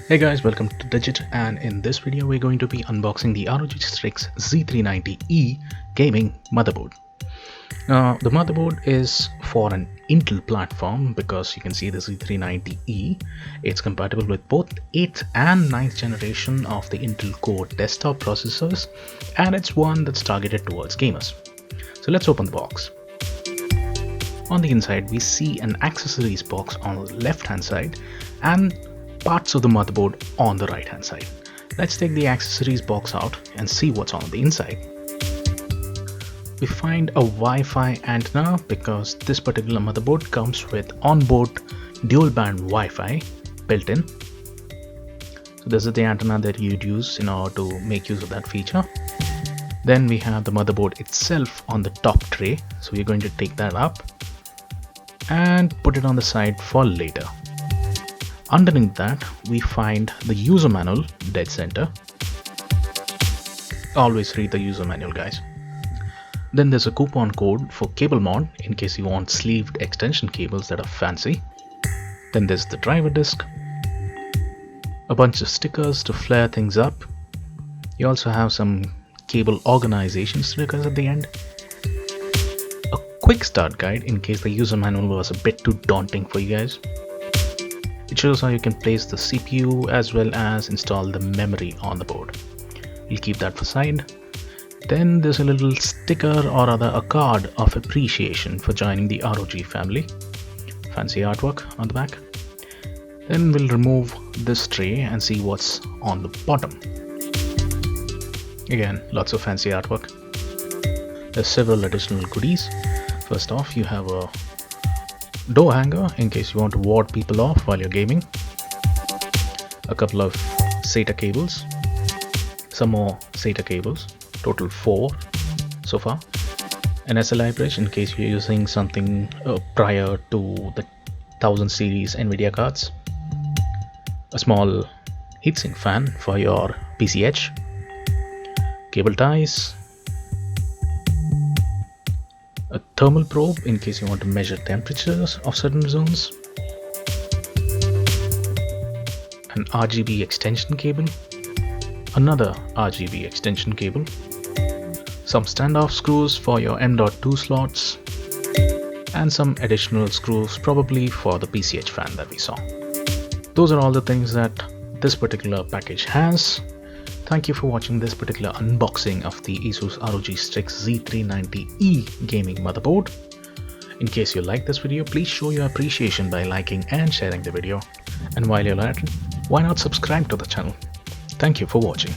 Hey guys, welcome to Digit, and in this video we're going to be unboxing the ROG Strix Z390E gaming motherboard. Now the motherboard is for an Intel platform because you can see the Z390E. It's compatible with both 8th and 9th generation of the Intel Core desktop processors, and it's one that's targeted towards gamers. So let's open the box. On the inside we see an accessories box on the left hand side and parts of the motherboard on the right hand side. Let's take the accessories box out and see what's on the inside. We find a Wi-Fi antenna because this particular motherboard comes with onboard dual band Wi-Fi built in. So this is the antenna that you'd use in order to make use of that feature. Then we have the motherboard itself on the top tray, so we're going to take that up and put it on the side for later. Underneath that we find the user manual dead center. Always read the user manual, guys. Then there's a coupon code for cable mod in case you want sleeved extension cables that are fancy. Then there's the driver disc, a bunch of stickers to flare things up. You also have some cable organization stickers at the end, a quick start guide in case the user manual was a bit too daunting for you guys. It shows how you can place the CPU as well as install the memory on the board. We'll keep that for side. Then there's a little sticker or rather a card of appreciation for joining the ROG family. Fancy artwork on the back. Then we'll remove this tray and see what's on the bottom. Again, lots of fancy artwork. There's several additional goodies. First off, you have a door hanger in case you want to ward people off while you're gaming, a couple of SATA cables, some more SATA cables, total 4 so far, an SLI bridge in case you're using something prior to the 1000 series NVIDIA cards, a small heatsink fan for your PC edge, cable ties, a thermal probe in case you want to measure temperatures of certain zones, an RGB extension cable, another RGB extension cable, some standoff screws for your M.2 slots, and some additional screws probably for the PCH fan that we saw. Those are all the things that this particular package has. Thank you for watching this particular unboxing of the Asus ROG Strix Z390E gaming motherboard. In case you like this video, please show your appreciation by liking and sharing the video. And while you're at it, why not subscribe to the channel? Thank you for watching.